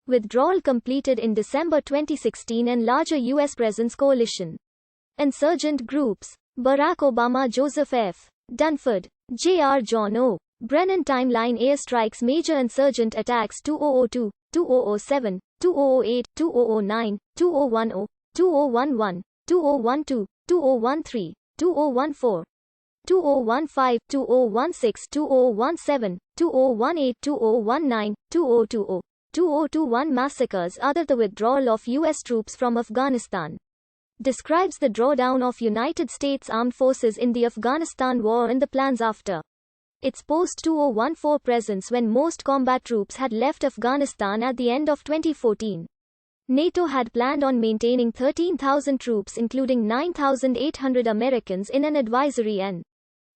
Withdrawal completed in December 2016 and larger U.S. presence coalition. Insurgent groups: Barack Obama, Joseph F. Dunford, J.R. John O. Brennan. Timeline: airstrikes, major insurgent attacks 2002, 2007, 2008, 2009, 2010, 2011, 2012, 2013, 2014, 2015, 2016, 2017, 2018, 2019, 2020, 2021 massacres. Other: the withdrawal of U.S. troops from Afghanistan describes the drawdown of United States Armed Forces in the Afghanistan war and the plans after its post-2014 presence, when most combat troops had left Afghanistan at the end of 2014. NATO had planned on maintaining 13,000 troops, including 9,800 Americans, in an advisory and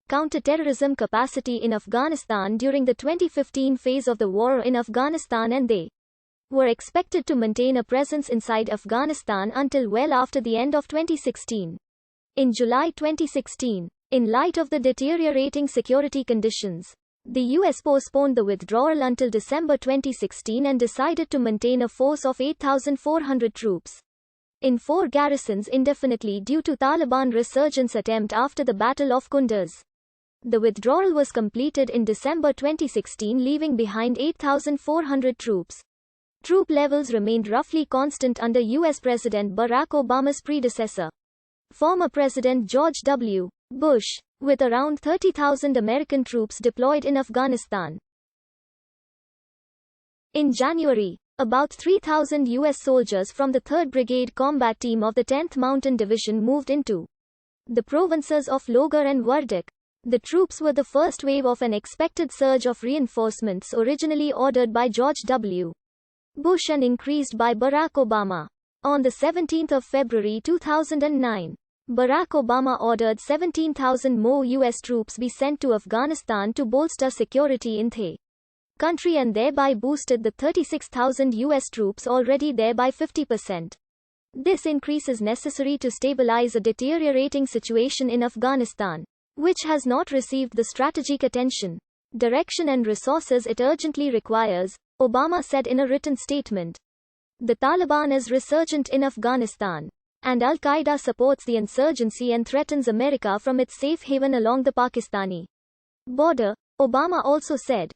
counter-terrorism capacity in Afghanistan during the 2015 phase of the war in Afghanistan, and they were expected to maintain a presence inside Afghanistan until well after the end of 2016. In July 2016, in light of the deteriorating security conditions, the U.S. postponed the withdrawal until December 2016 and decided to maintain a force of 8,400 troops in 4 garrisons indefinitely due to Taliban resurgence attempt after the Battle of Kunduz. The withdrawal was completed in December 2016, leaving behind 8,400 troops. Troop levels remained roughly constant under U.S. President Barack Obama's predecessor, former President George W. Bush, with around 30,000 American troops deployed in Afghanistan. In January, about 3,000 U.S. soldiers from the 3rd Brigade Combat Team of the 10th Mountain Division moved into the provinces of Logar and Wardak. The troops were the first wave of an expected surge of reinforcements originally ordered by George W. Bush and increased by Barack Obama. On the 17th of February 2009, Barack Obama ordered 17,000 more U.S. troops be sent to Afghanistan to bolster security in the country and thereby boosted the 36,000 U.S. troops already there by 50%. This increase is necessary to stabilize a deteriorating situation in Afghanistan, which has not received the strategic attention, direction and resources it urgently requires, Obama said in a written statement. The Taliban is resurgent in Afghanistan, and Al-Qaeda supports the insurgency and threatens America from its safe haven along the Pakistani border, Obama also said.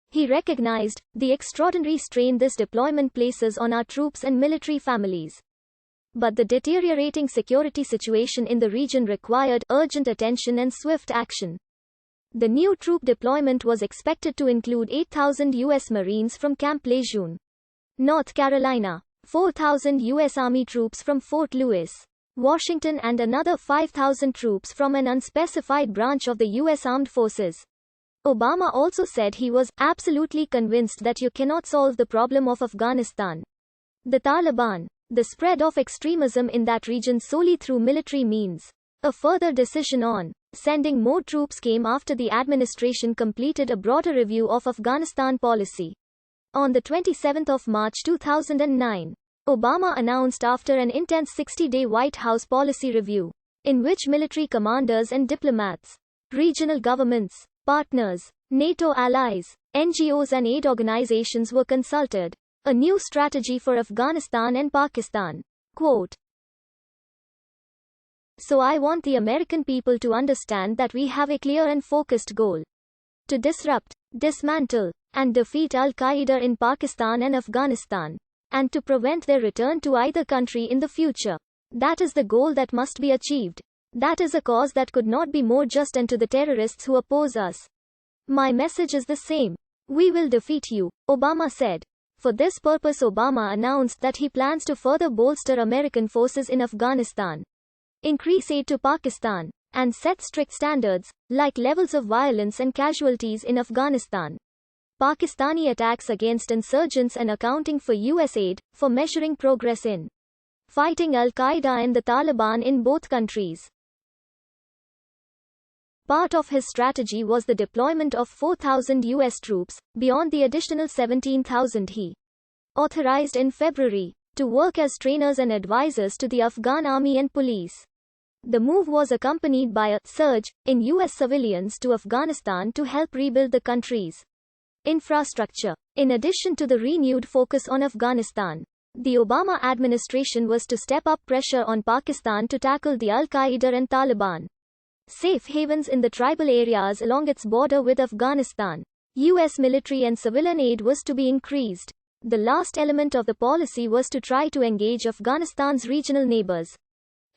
He recognized the extraordinary strain this deployment places on our troops and military families. But the deteriorating security situation in the region required urgent attention and swift action. The new troop deployment was expected to include 8,000 U.S. Marines from Camp Lejeune, North Carolina, 4,000 U.S. Army troops from Fort Lewis, Washington, and another 5,000 troops from an unspecified branch of the U.S. Armed Forces. Obama also said he was absolutely convinced that you cannot solve the problem of Afghanistan, the Taliban, the spread of extremism in that region solely through military means. A further decision on sending more troops came after the administration completed a broader review of Afghanistan policy. On the 27th of March 2009, Obama announced after an intense 60-day White House policy review, in which military commanders and diplomats, regional governments, partners, NATO allies, NGOs and aid organizations were consulted, a new strategy for Afghanistan and Pakistan. Quote, "So I want the American people to understand that we have a clear and focused goal: to disrupt, dismantle, and defeat Al-Qaeda in Pakistan and Afghanistan, and to prevent their return to either country in the future. That is the goal that must be achieved. That is a cause that could not be more just, and to the terrorists who oppose us, my message is the same. We will defeat you," Obama said. For this purpose, Obama announced that he plans to further bolster American forces in Afghanistan, increase aid to Pakistan, and set strict standards, like levels of violence and casualties in Afghanistan, Pakistani attacks against insurgents, and accounting for U.S. aid, for measuring progress in fighting Al-Qaeda and the Taliban in both countries. Part of his strategy was the deployment of 4,000 U.S. troops, beyond the additional 17,000 he authorized in February, to work as trainers and advisors to the Afghan army and police. The move was accompanied by a surge in U.S. civilians to Afghanistan to help rebuild the country's infrastructure. In addition to the renewed focus on Afghanistan, the Obama administration was to step up pressure on Pakistan to tackle the Al-Qaeda and Taliban safe havens in the tribal areas along its border with Afghanistan. U.S. military and civilian aid was to be increased. The last element of the policy was to try to engage Afghanistan's regional neighbors,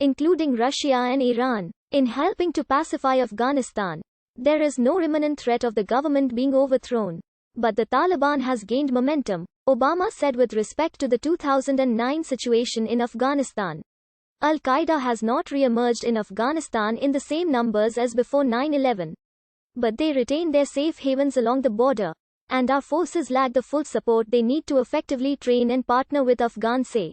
including Russia and Iran, in helping to pacify Afghanistan. There is no imminent threat of the government being overthrown, but the Taliban has gained momentum, Obama said with respect to the 2009 situation in Afghanistan. Al-Qaeda has not re-emerged in Afghanistan in the same numbers as before 9/11. But they retain their safe havens along the border, and our forces lack the full support they need to effectively train and partner with Afghan say.